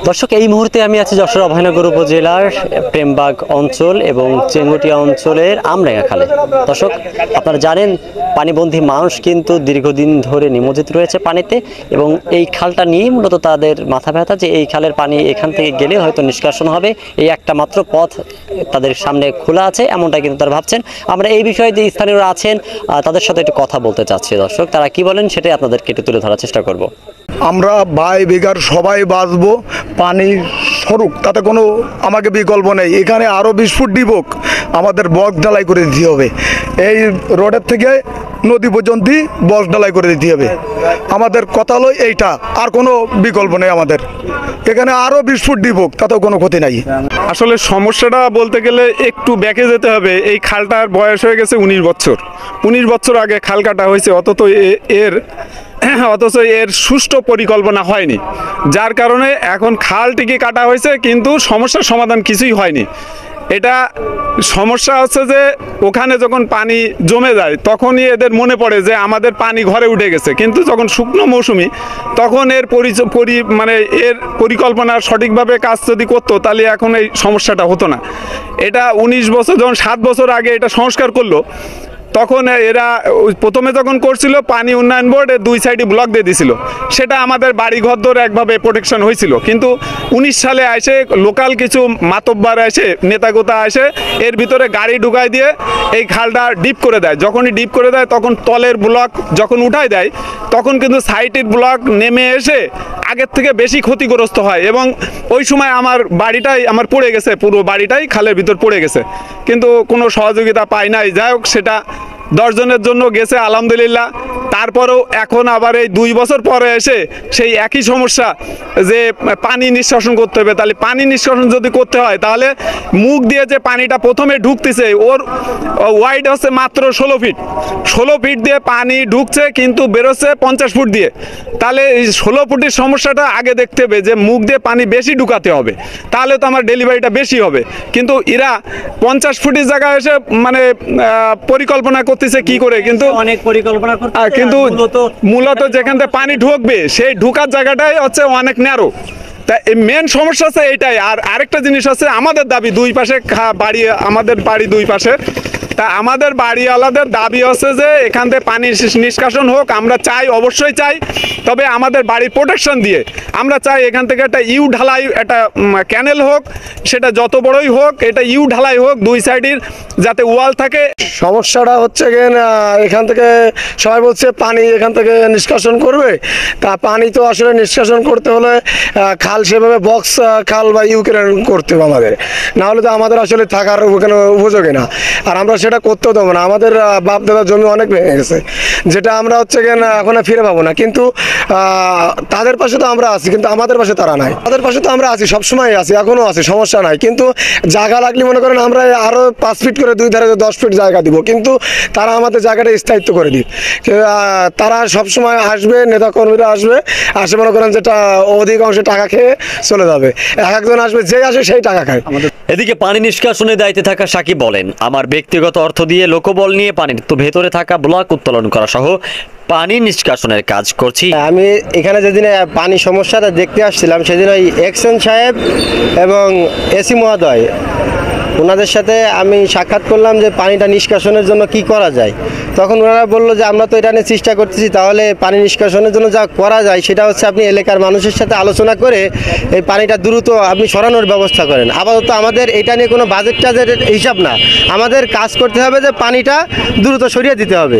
দর্শক, এই মুহূর্তে আমি আছি যশোর অভয়নগর উপজেলার প্রেমবাগ অঞ্চল এবং চেঙ্গুটিয়া অঞ্চলের আমডাঙ্গা খালে। দর্শক, আপনারা জানেন পানিবন্দী মানুষ কিন্তু দীর্ঘদিন ধরে নিমজ্জিত রয়েছে পানিতে, এবং এই খালটা নিয়ে মূলত তাদের মাথা ব্যথা যে এই খালের পানি এখান থেকে গেলে হয়তো নিষ্কাশন হবে, এই একটা মাত্র পথ তাদের সামনে খোলা আছে, এমনটা কিন্তু তারা ভাবছেন। আমরা এই বিষয়ে যে স্থানীয়রা আছেন তাদের সাথে একটু কথা বলতে চাচ্ছি। দর্শক, তারা কি বলেন সেটাই আপনাদেরকে একটু তুলে ধরার চেষ্টা করব। আমরা ভাই বেকার সবাই বাঁচবো, পানি সরুক, তাতে কোনো আমাকে বিকল্প নেই। এখানে আরও 20 ফুট ডিপক আমাদের বক্স ঢালাই করে দিতে হবে। এই রোডের থেকে নদী পর্যন্ত বক্স ঢালাই করে দিতে হবে। আমাদের কথা হলো এইটা, আর কোনো বিকল্প নেই আমাদের। এখানে আরও 20 ফুট ডিপক, তাতেও কোনো ক্ষতি নাই। আসলে সমস্যাটা বলতে গেলে একটু ব্যাকে যেতে হবে। এই খালটার বয়স হয়ে গেছে 19 বছর। 19 বছর আগে খাল কাটা হয়েছে, অথচ এর সুষ্ঠু পরিকল্পনা হয়নি, যার কারণে এখন খালটিকে কাটা হয়েছে, কিন্তু সমস্যার সমাধান কিছুই হয়নি। এটা সমস্যা হচ্ছে যে ওখানে যখন পানি জমে যায় তখনই এদের মনে পড়ে যে আমাদের পানি ঘরে উঠে গেছে, কিন্তু যখন শুকনো মৌসুমি তখন এর এর পরিকল্পনা সঠিকভাবে কাজ যদি করতো তাহলে এখন এই সমস্যাটা হতো না। এটা 19 বছর, যখন 7 বছর আগে এটা সংস্কার করলো, তখন এরা প্রথমে যখন করছিল পানি উন্নয়ন বোর্ড 2 সাইডে ব্লক দিয়ে দিছিল, সেটা আমাদের বাড়িঘর ধরে একভাবে প্রোটেকশন হয়েছিল। কিন্তু 19 সালে এসে লোকাল কিছু মাতব্বার এসে নেতাগোতা এসে এর ভিতরে গাড়ি ঢুকাই দিয়ে এই খালটা ডিপ করে দেয়। যখনই ডিপ করে দেয় তখন তলের ব্লক যখন উঠাই দেয় তখন কিন্তু সাইটের ব্লক নেমে এসে আগের থেকে বেশি ক্ষতিগ্রস্ত হয়, এবং ওই সময় আমার বাড়িটাই পড়ে গেছে, পুরো বাড়িটাই খালের ভিতর পড়ে গেছে, কিন্তু কোনো সহযোগিতা পাই নাই। যাই হোক, সেটা 10 জনের জন্য গেছে, আলহামদুলিল্লাহ। তারপরেও এখন আবার এই 2 বছর পরে এসে সেই একই সমস্যা যে পানি নিষ্কাশন করতে হবে। তাহলে পানি নিষ্কাশন যদি করতে হয় তাহলে মুখ দিয়ে যে পানিটা প্রথমে ঢুকতেছে ওর ওয়াইড হচ্ছে মাত্র 16 ফিট। 16 ফিট দিয়ে পানি ঢুকছে, কিন্তু বেরোচ্ছে 50 ফুট দিয়ে। তাহলে এই 16 ফুটের সমস্যাটা আগে দেখতে হবে যে মুখ দিয়ে পানি বেশি ঢুকাতে হবে, তাহলে তো আমার ডেলিভারিটা বেশি হবে। কিন্তু এরা 50 ফুটের জায়গায় এসে পরিকল্পনা করতেছে কি করে, কিন্তু অনেক পরিকল্পনা কিন্তু মূলত যেখান থেকে পানি ঢুকবে সেই ঢুকার জায়গাটাই হচ্ছে অনেক ন্যারো। তা মেন সমস্যা হচ্ছে এইটাই। আর আরেকটা জিনিস হচ্ছে আমাদের দাবি, দুই পাশে বাড়ি, আমাদের বাড়ি 2 পাশে, তা আমাদের বাড়িওয়ালাদের দাবি হচ্ছে যে এখান থেকে পানি নিষ্কাশন হোক। আমরা চাই, অবশ্যই চাই, তবে আমাদের বাড়ির প্রোটেকশন দিয়ে আমরা চাই এখান থেকে একটা ইউ ঢালাই, একটা ক্যানেল হোক, সেটা যত বড়ই হোক, এটা ইউ ঢালাই হোক 2 সাইডের, যাতে ওয়াল থাকে। সমস্যাটা হচ্ছে এখান থেকে সবাই বলছে পানি এখান থেকে নিষ্কাশন করবে। তা পানি তো আসলে নিষ্কাশন করতে হলে খাল সেভাবে বক্স খাল বা ইউক্রেন করতে হবে আমাদের, না হলে তো আমাদের আসলে থাকার ওখানে উপযোগী না। আর আমরা সেটা করতেও দেবো না। আমাদের বাপ দাদার জমি অনেক ভেঙে গেছে, যেটা আমরা এখন ফিরে পাবো না। কিন্তু তাদের পাশে তো আমরা আছি, কিন্তু আমাদের পাশে তারা নাই। তাদের পাশে তো আমরা আছি, সবসময় আছি, এখনও আছি, সমস্যা নাই। কিন্তু জায়গা লাগলে মনে করেন আমরা আরও 5 ফিট করে 2 ধারে 10 ফিট জায়গা দিব, কিন্তু তারা আমাদের জায়গাটা স্থায়িত্ব করে দিক। তারা সবসময় আসবে, নেতাকর্মীরা আসবে, আসে মনে করেন যেটা অধিকাংশ টাকা খেয়ে চলে যাবে। একজন আসবে, যে আসে সেই টাকা খায়। এদিকে পানি নিষ্কাশনের দায়িত্বে থাকা সাকিব বলেন, আমার ব্যক্তিগত অর্থ দিয়ে লোকবল নিয়ে পানির তো ভেতরে থাকা ব্লক উত্তোলন করা সহ পানি নিষ্কাশনের কাজ করছি। আমি এখানে যেদিন পানি সমস্যাটা দেখতে আসছিলাম সেদিন ওই এক্সেন সাহেব এবং এসি মহোদয়, ওনাদের সাথে আমি সাক্ষাৎ করলাম যে পানিটা নিষ্কাশনের জন্য কি করা যায়। তখন ওনারা বললো যে আমরা তো এটা নিয়ে চেষ্টা করতেছি, তাহলে পানি নিষ্কাশনের জন্য যা করা যায় সেটা হচ্ছে আপনি এলাকার মানুষের সাথে আলোচনা করে এই পানিটা দ্রুত আপনি সরানোর ব্যবস্থা করেন। আপাতত আমাদের এটা নিয়ে কোনো বাজেট টাজেট হিসাব না, আমাদের কাজ করতে হবে যে পানিটা দ্রুত সরিয়ে দিতে হবে।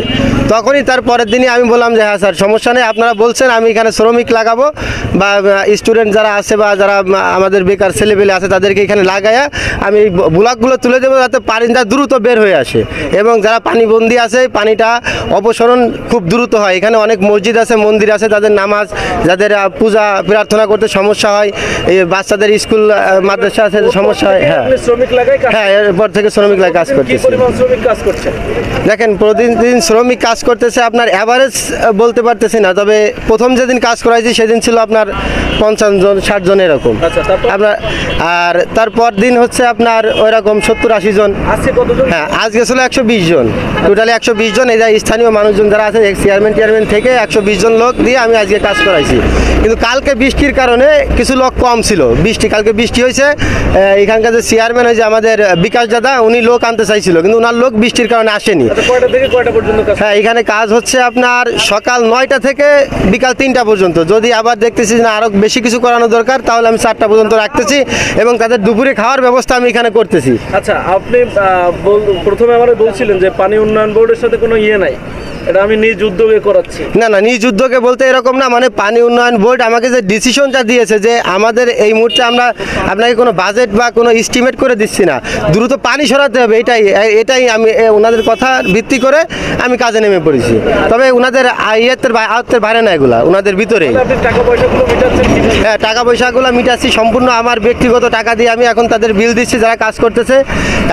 তখনই তার পরের দিনই আমি বললাম যে হ্যাঁ স্যার, সমস্যা নেই, আপনারা বলছেন, আমি এখানে শ্রমিক লাগাবো বা স্টুডেন্ট যারা আছে বা যারা আমাদের বেকার ছেলেপেলে আছে তাদেরকে এখানে লাগাইয়া আমি ব্লকগুলো তুলে দেবো, যাতে পানিটা দ্রুত বের হয়ে আসে এবং যারা পানিবন্দী আছে পানিটা অপসারণ খুব দ্রুত হয়। এখানে অনেক মসজিদ আছে, মন্দির আছে, তাদের নামাজ, যাদের পূজা প্রার্থনা করতে সমস্যা হয়, এই বাচ্চাদের স্কুল মাদ্রাসা আছে, সমস্যা হয়। হ্যাঁ, এরপর থেকে শ্রমিক লাগে কাজ করতেছে। দেখেন, প্রতিদিন শ্রমিক কাজ করতেছে, আপনার অ্যাভারেজ বলতে পারতেছি না, তবে প্রথম যেদিন কাজ করাইছি সেদিন ছিল আপনার 50 জন 60 জন এরকম। আচ্ছা, তারপর? আপনার আর তারপর দিন হচ্ছে আপনার ওইরকম 70-80 জন। আজকে কতজন? হ্যাঁ, আজকে ছিল 120 জন, টোটালি 120 জন। এই যে স্থানীয় মানুষজন যারা আছে চেয়ারম্যান থেকে 120 জন লোক দিয়ে আমি আজকে কাজ করাইছি। কিন্তু কালকে বৃষ্টির কারণে কিছু লোক কম ছিল, কালকে বৃষ্টি হয়েছে। এখানকার যে চেয়ারম্যান হয়েছে আমাদের বিকাশ দাদা, উনি লোক আনতে চাইছিল কিন্তু ওনার লোক বৃষ্টির কারণে আসেনি। আচ্ছা, কয়টা থেকে কয়টা পর্যন্ত কাজ? হ্যাঁ, এখানে কাজ হচ্ছে আপনার সকাল 9টা থেকে বিকাল 3টা পর্যন্ত। যদি আবার দেখতেছি না আরও বেশি কিছু করানো দরকার, তাহলে আমি 4টা পর্যন্ত রাখতেছি এবং তাদের দুপুরে খাওয়ার ব্যবস্থা আমি এখানে করতেছি। আচ্ছা, আপনি প্রথমে আমাদের বলছিলেন যে পানি উন্নয়ন বোর্ডের সাথে কোনো ইয়ে নাই, এটা আমি নিজ উদ্যোগে করাচ্ছি। না না, নিজ উদ্যোগে বলতে এরকম না, মানে পানি উন্নয়ন বোর্ড আমাকে যে ডিসিশনটা দিয়েছে যে আমাদের এই মুহূর্তে আমরা আপনাকে কোনো বাজেট বা কোনো এস্টিমেট করে দিচ্ছি না, দ্রুত পানি সরাতে হবে, এটাই আমি ওনাদের কথা ভিত্তি করে আমি কাজে নেমে পড়েছি। তবে ওনাদের আয়ত্তের বাইরে না, এগুলা ওনাদের ভিতরেই। আপনি টাকা পয়সাগুলো মিটাচ্ছেন কিভাবে? হ্যাঁ, টাকা পয়সাগুলো মিটাচ্ছি সম্পূর্ণ আমার ব্যক্তিগত টাকা দিয়ে। আমি এখন তাদের বিল দিচ্ছি যারা কাজ করতেছে।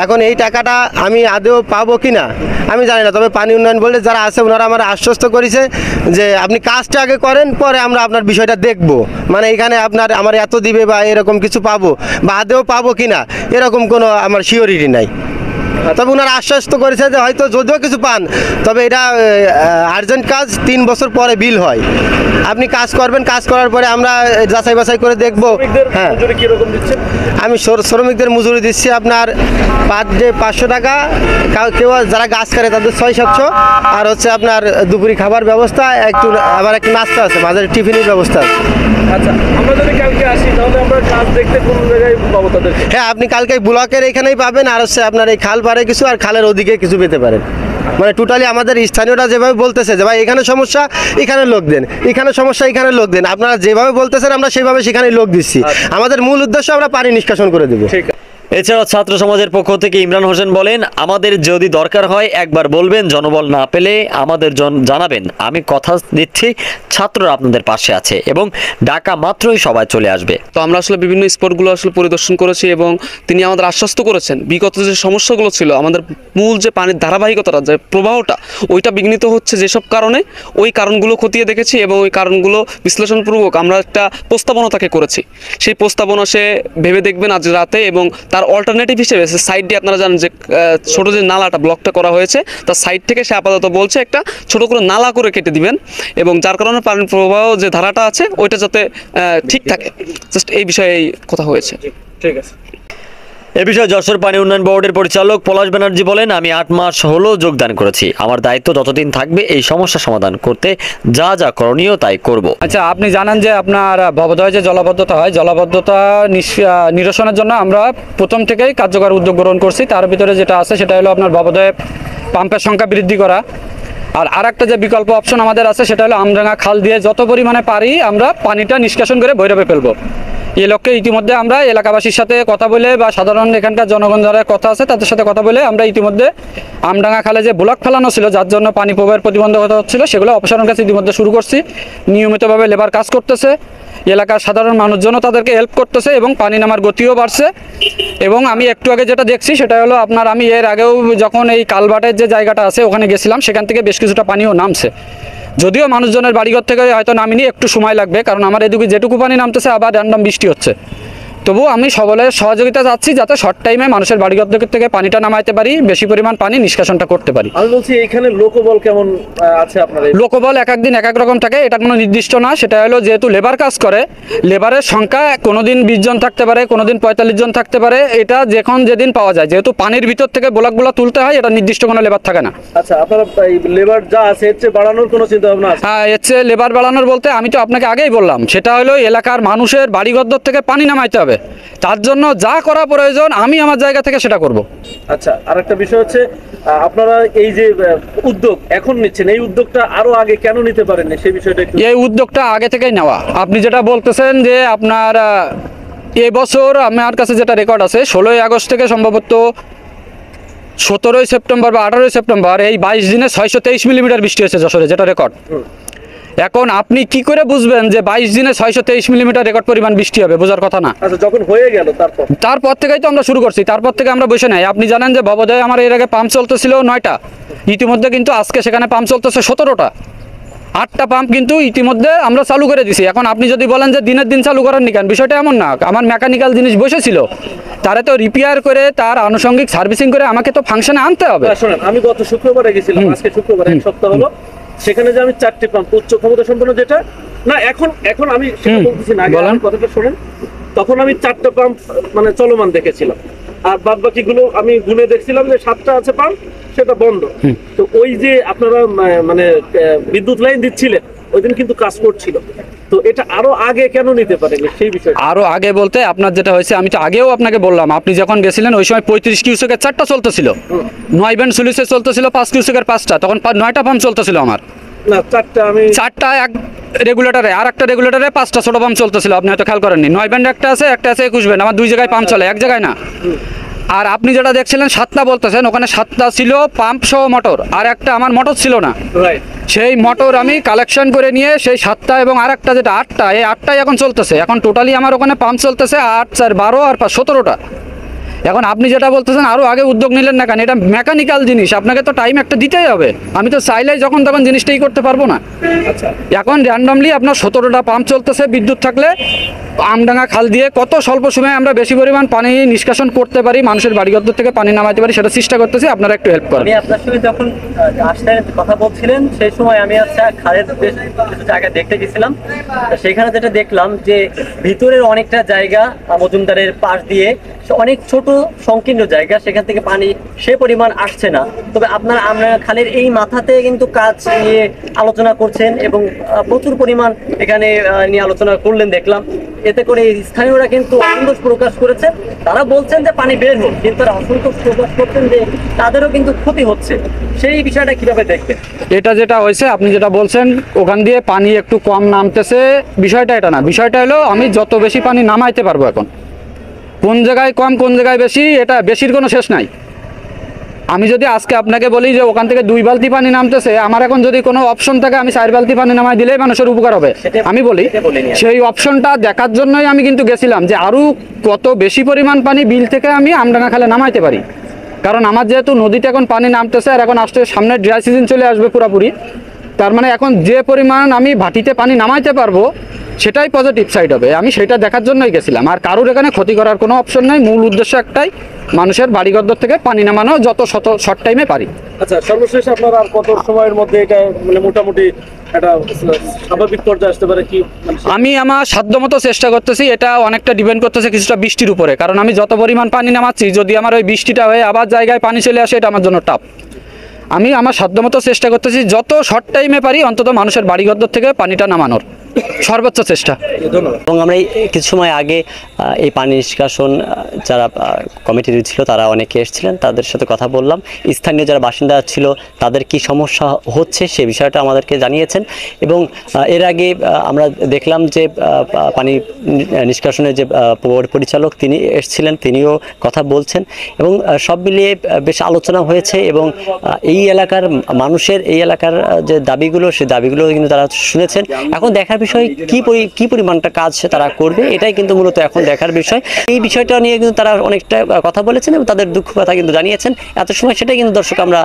এখন এই টাকাটা আমি আদৌ পাবো কি না আমি জানি না, তবে পানি উন্নয়ন বললে যারা আছে ওনারা আমার আশ্বস্ত করেছে যে আপনি কাজটা আগে করেন, পরে আমরা আপনার বিষয়টা দেখব। মানে এখানে আমার এত দিবে বা এরকম কিছু পাবো বা আদৌ পাবো কি না এরকম কোনো আমার শিওরিটি নাই। তবে ওনারা আশ্বস্ত করেছে যে হয়তো যদিও কিছু পান, তবে এটা আর্জেন্ট কাজ, 3 বছর পরে বিল হয়। আপনি কাজ করবেন, কাজ করার পরে আমরা যাচাই বাছাই করে দেখব। হ্যাঁ, মজুরি কিরকম দিচ্ছেন? আমি শ্রমিকদের মজুরি দিচ্ছি আপনার পার ডে 500 টাকা, কেউ যারা গাছ কাটে তাদের 600-700, আর হচ্ছে আপনার দুপুরি খাবার ব্যবস্থা, আবার একটু নাস্তা আছে, মাঝে টিফিনের ব্যবস্থা আছে। আচ্ছা, আমরা যদি কালকে আসি তাহলে আমরা কাজ দেখতে কোন জায়গায় পাবো তাদেরকে? হ্যাঁ, আপনি কালকে ব্লকের এখানেই পাবেন, আর হচ্ছে আপনার এই খাল পারে কিছু, আর খালের ওদিকে কিছু পেতে পারেন। মানে টোটালি আমাদের স্থানীয়রা যেভাবে বলতেছে যে ভাই এখানে সমস্যা এখানে লোক দেন, এখানে সমস্যা এখানে লোক দেন, আপনারা যেভাবে বলতেছেন আমরা সেভাবে সেখানে লোক দিচ্ছি। আমাদের মূল উদ্দেশ্য আমরা পানি নিষ্কাশন করে দেবো। ঠিক আছে। এছাড়াও ছাত্র সমাজের পক্ষ থেকে ইমরান হোসেন বলেন, আমাদের যদি দরকার হয় একবার বলবেন, জনবল না পেলে আমাদের জানাবেন, আমি কথা দিচ্ছি ছাত্ররা আপনাদের পাশে আছে এবং ডাকা মাত্রই সবাই চলে আসবে। তো আমরা আসলে বিভিন্ন স্পটগুলো আসলে পরিদর্শন করেছি এবং তিনি আমাদের আশ্বস্ত করেছেন বিগত যে সমস্যাগুলো ছিল, আমাদের মূল যে পানির ধারাবাহিকতাটা, যে প্রবাহটা, ওইটা বিঘ্নিত হচ্ছে যেসব কারণে, ওই কারণগুলো খতিয়ে দেখেছি এবং ওই কারণগুলো বিশ্লেষণপূর্বক আমরা একটা প্রস্তাবনা তাকে করেছি। সেই প্রস্তাবনা সে ভেবে দেখবেন আজ রাতে, এবং তার অল্টারনেটিভ হিসেবে সাইড দিয়ে আপনারা জানেন যে ছোট যে নালাটা ব্লকটা করা হয়েছে, তার সাইড থেকে সে আপাতত বলছে একটা ছোট করে নালা করে কেটে দিবেন, এবং যার কারণে পানির প্রবাহ যে ধারাটা আছে ওইটা যাতে ঠিক থাকে। জাস্ট এই বিষয়ে কথা হয়েছে। ঠিক আছে। এ বিষয়ে যশোর পানি উন্নয়ন বোর্ডের পরিচালক পলাশ ব্যানার্জি বলেন, আমি 8 মাস হলো যোগদান করেছি, আমার দায়িত্ব যতদিন থাকবে এই সমস্যা সমাধান করতে যা যা করণীয় তাই করব। আচ্ছা, আপনি জানেন যে আপনার ভবদহে যে জলাবদ্ধতা হয়, জলাবদ্ধতা নিরসনের জন্য আমরা প্রথম থেকেই কার্যকর উদ্যোগ গ্রহণ করছি। তার ভিতরে যেটা আছে সেটা হলো আপনার ভবদহে পাম্পের সংখ্যা বৃদ্ধি করা। আর একটা যে বিকল্প অপশন আমাদের আছে সেটা হলো আমডাঙ্গা খাল দিয়ে যত পরিমাণে পারি আমরা পানিটা নিষ্কাশন করে ভৈরবে ফেলবো। এই লক্ষ্যে ইতিমধ্যে আমরা এলাকাবাসীর সাথে কথা বলে বা সাধারণ এখানকার জনগণ যারা কথা আছে তাদের সাথে কথা বলে আমরা ইতিমধ্যে আমডাঙ্গা খালে যে ব্লক ফেলানো ছিল, যার জন্য পানি প্রবাহের প্রতিবন্ধকতা হচ্ছিল, সেগুলো অপসারণ কাজ ইতিমধ্যে শুরু করছি। নিয়মিতভাবে লেবার কাজ করতেছে, এলাকার সাধারণ মানুষজনও তাদেরকে হেল্প করতেছে এবং পানি নামার গতিও বাড়ছে। এবং আমি একটু আগে যেটা দেখছি সেটা হলো আপনার, আমি এর আগেও যখন এই কালভার্টের যে জায়গাটা আছে ওখানে গেছিলাম, সেখান থেকে বেশ কিছুটা পানিও নামছে। যদিও মানুষজনের বাড়িঘর থেকে হয়তো নামিনি, একটু সময় লাগবে, কারণ আমার এদিকে যেটুকু পানি নামতেছে আবার র্যান্ডম বৃষ্টি হচ্ছে। তবুও আমি সকলের সহযোগিতা চাচ্ছি যাতে শর্ট টাইমে মানুষের বাড়িঘর থেকে পানিটা নামাইতে পারি, বেশি পরিমাণ পানি নিষ্কাশনটা করতে পারি। আমি বলছি এখানে লোকবল কেমন আছে আপনার? লোকবল এক একদিন এক এক রকম থাকে, এটা কোনো নির্দিষ্ট না। সেটা হলো যেহেতু লেবার কাজ করে, লেবারের সংখ্যা কোনোদিন 20 জন থাকতে পারে, কোনোদিন 45 জন থাকতে পারে, এটা যখন যেদিন পাওয়া যায়। যেহেতু পানির ভিতর থেকে ব্লকগুলো তুলতে হয়, এটা নির্দিষ্ট কোনো লেবার থাকে না। আচ্ছা, আপনারা লেবার যা আছে এর চেয়ে বাড়ানোর কোনো চিন্তা ভাবনা আছে? হ্যাঁ, এর চেয়ে লেবার বাড়ানোর বলতে আমি তো আপনাকে আগেই বললাম, সেটা হলো এলাকার মানুষের বাড়িঘর থেকে পানি নামাইতে হবে। তার জন্য যা করা প্রয়োজন আমি আমার জায়গা থেকে সেটা করব। আচ্ছা, আরেকটা বিষয় হচ্ছে আপনারা এই যে উদ্যোগ এখন নিচ্ছেন, এই উদ্যোগটা আরো আগে কেন নিতে পারেননি সেই বিষয়টা একটু। এই উদ্যোগটা আগে থেকেই নেওয়া। আপনি যেটা বলতেছেন যে আপনার এই বছর আমার কাছে যেটা রেকর্ড আছে, 16ই আগস্ট থেকে সম্ভবত 17ই সেপ্টেম্বর বা 18ই সেপ্টেম্বর এই 22 দিনে 623 মিলিমিটার বৃষ্টি হয়েছে যশোরে, যেটা রেকর্ড। এখন আপনি কি করে বুঝবেন যে 22 দিনে 623 মিলিমিটার রেকর্ড পরিমাণ বৃষ্টি হবে? বোঝার কথা না। আচ্ছা, যখন হয়ে গেল তারপর থেকেই তো আমরা শুরু করছি, তারপর থেকে আমরা বসে নাই। আপনি জানেন যে ভবদহে আমার এর আগে পাম্প চলতেছিল 9টা, ইতিমধ্যে কিন্তু আজকে সেখানে পাম্প চলতেছে 17টা। 8টা পাম্প কিন্তু ইতিমধ্যে আমরা চালু করে দিছি। এখন আপনি যদি বলেন যে দিনের দিন চালু করেননি কেন, বিষয়টা এমন না। আমার মেকানিক্যাল জিনিস বসেছিল, তারা তো রিপেয়ার করে তার আনুষঙ্গিক সার্ভিসিং করে আমাকে তো ফাংশনে আনতে হবে। শোনেন, আমি গত শুক্রবারে গেছিলাম, আজকে শুক্রবার, এক সপ্তাহ হলো। সেখানে যে আমি 4টি পাম্প উচ্চ ক্ষমতা সম্পন্ন, যেটা না এখন আমি সেটা বলতেছি না, আগে বলেন। আমার কথাটা শোনেন। তখন আমি 4টা পাম্প মানে চলমান দেখেছিলাম, আর বাদ বাকিগুলো আমি গুনে দেখছিলাম যে 7টা আছে পাম্প, সেটা বন্ধ। তো ওই যে আপনারা মানে বিদ্যুৎ লাইন দিচ্ছিলেন, ওই দিন কিন্তু কাজ করছিল। তো এটা আরো আগে কেন নিতে পারেনি সেই বিষয়টা? আরো আগে বলতে আপনার যেটা হয়েছে, আমি তো আগেও আপনাকে বললাম, আপনি যখন গেছিলেন ওই সময় 35 কিউসেকের 4টা চলতেছিল, 9 ব্যান্ড সুলিসে চলতেছিল 5 কিউসেকের 5টা, তখন 9টা পাম্প চলতেছিল আমার। না, 4টা আমি 4টা এক রেগুলেটরে, আর একটা রেগুলেটরে 5টা ছোট পাম্প চলতেছিল, আপনি হয়তো খেয়াল করেননি। 9 ব্যান্ড একটা আছে 21 ব্যান্ড, আমার 2 জায়গায় পাম্প চলে, এক জায়গায় না। আর আপনি যেটা দেখছিলেন 7টা বলতেছেন, ওখানে 7টা ছিল পাম্প সহ মোটর, আর একটা আমার মোটর ছিল না। রাইট। সেই মোটর আমি কালেকশন করে নিয়ে সেই 7টা এবং আর একটা যেটা 8টা, এই 8টাই এখন চলতেছে। এখন টোটালি আমার ওখানে পাম্প চলতেছে 8 4 12 আর 5 17টা। এখন আপনি যেটা বলতেছেন আরও আগে উদ্যোগ নিলেন না কেন, এটা মেকানিক্যাল জিনিস, আপনাকে তো টাইম একটা দিতেই হবে। আমি তো চাইলেই যখন তখন জিনিসটাই করতে পারবো না। এখন র্যান্ডমলি আপনার 17টা পাম্প চলতেছে বিদ্যুৎ থাকলে। আমডাঙ্গা খাল দিয়ে কত স্বল্প সময়ে আমরা বেশি পরিমাণ পানি নিষ্কাশন করতে পারি, মানুষের বাড়িঘর থেকে পানি নামাতে পারি, সেটা চেষ্টা করতেছি। আপনারা একটু হেল্প করেন। আমি আপনার সঙ্গে যখন আসলেন কথা বলছিলেন, সেই সময় আমি আচ্ছা খালের বেশ কিছু জায়গা দেখতে গেছিলাম। সেখানে যেটা দেখলাম যে ভিতরের অনেকটা জায়গা মজুমদারের পাশ দিয়ে অনেক ছোট সংকীর্ণ জায়গা, সেখান থেকে পানি সে পরিমাণ আসছে না। তবে আপনারা আমরা খালের এই মাথাতে কিন্তু কাজ নিয়ে আলোচনা করছেন এবং প্রচুর পরিমাণ এখানে নিয়ে আলোচনা করলেন দেখলাম। এতে করে স্থানীয়রা কিন্তু অসন্তোষ প্রকাশ করেছেন। তারা বলছেন যে পানি বের হোক, কিন্তু তারা অসন্তোষ প্রকাশ করছেন যে তাদেরও কিন্তু ক্ষতি হচ্ছে। সেই বিষয়টা কিভাবে দেখবেন? এটা যেটা হয়েছে আপনি যেটা বলছেন ওখান দিয়ে পানি একটু কম নামতেছে, বিষয়টা এটা না। বিষয়টা হলো আমি যত বেশি পানি নামাইতে পারবো, এখন কোন জায়গায় কম কোন জায়গায় বেশি, এটা বেশির কোনো শেষ নাই। আমি যদি আজকে আপনাকে বলি যে ওখান থেকে 2 বালতি পানি নামতেছে, আমার এখন যদি কোনো অপশন থাকে আমি 4 বালতি পানি নামাই দিলেই মানুষের উপকার হবে, আমি বলি সেই অপশনটা দেখার জন্যই আমি কিন্তু গেছিলাম যে আরও কত বেশি পরিমাণ পানি বিল থেকে আমি আমডাঙ্গা খালে নামাইতে পারি। কারণ আমার যেহেতু নদীতে এখন পানি নামতেছে আর এখন আসতে সামনে ড্রাই সিজন চলে আসবে পুরোপুরি, তার মানে এখন যে পরিমাণ আমি ভাটিতে পানি নামাইতে পারবো সেটাই পজিটিভ সাইড হবে। আমি সেটা দেখার জন্যই গেছিলাম। আর কারোর এখানে ক্ষতি করার কোনো অপশন নেই। মূল উদ্দেশ্য একটাই, মানুষের বাড়িঘর থেকে পানি নামানো যত শর্ট টাইমে পারি। আচ্ছা, সর্বশেষ আপনারা আর কত সময়ের মধ্যে এটা মানে মোটামুটি একটা স্বাভাবিক পর্যায়ে আসতে পারে কি? আমি আমার সাধ্যমতো চেষ্টা করতেছি। এটা অনেকটা ডিপেন্ড করতেছে কিছুটা বৃষ্টির উপরে, কারণ আমি যত পরিমাণ পানি নামাচ্ছি যদি আমার ওই বৃষ্টিটা হয়ে আবার জায়গায় পানি চলে আসে, এটা আমার জন্য টাফ। আমি আমার সাধ্যমতো চেষ্টা করতেছি যত শর্ট টাইমে পারি অন্তত মানুষের বাড়িঘর থেকে পানিটা নামানোর সর্বোচ্চ চেষ্টা। এবং আমরা এই কিছু সময় আগে এই পানি নিষ্কাশন যারা কমিটির ছিল তারা অনেকে এসেছিলেন, তাদের সাথে কথা বললাম। স্থানীয় যারা বাসিন্দা ছিল তাদের কি সমস্যা হচ্ছে সে বিষয়টা আমাদেরকে জানিয়েছেন। এবং এর আগে আমরা দেখলাম যে পানি নিষ্কাশনের যে পরিচালক তিনি এসেছিলেন, তিনিও কথা বলছেন এবং সব মিলিয়ে বেশ আলোচনা হয়েছে। এবং এই এলাকার মানুষের এই এলাকার যে দাবিগুলো, সেই দাবিগুলো কিন্তু তারা শুনেছেন। এখন দেখার বিষয় কি পরিমাণটা কাজ তারা করবে, এটাই কিন্তু মূলত এখন দেখার বিষয়। এই বিষয়টা নিয়ে কিন্তু তারা অনেকটা কথা বলেছেন এবং তাদের দুঃখ কথা কিন্তু জানিয়েছেন এত সময়, সেটাই কিন্তু দর্শক আমরা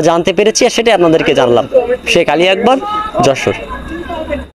জানতে পেরেছি আর সেটাই আপনাদেরকে জানলাম। শেখ আলী আকবর, যশোর।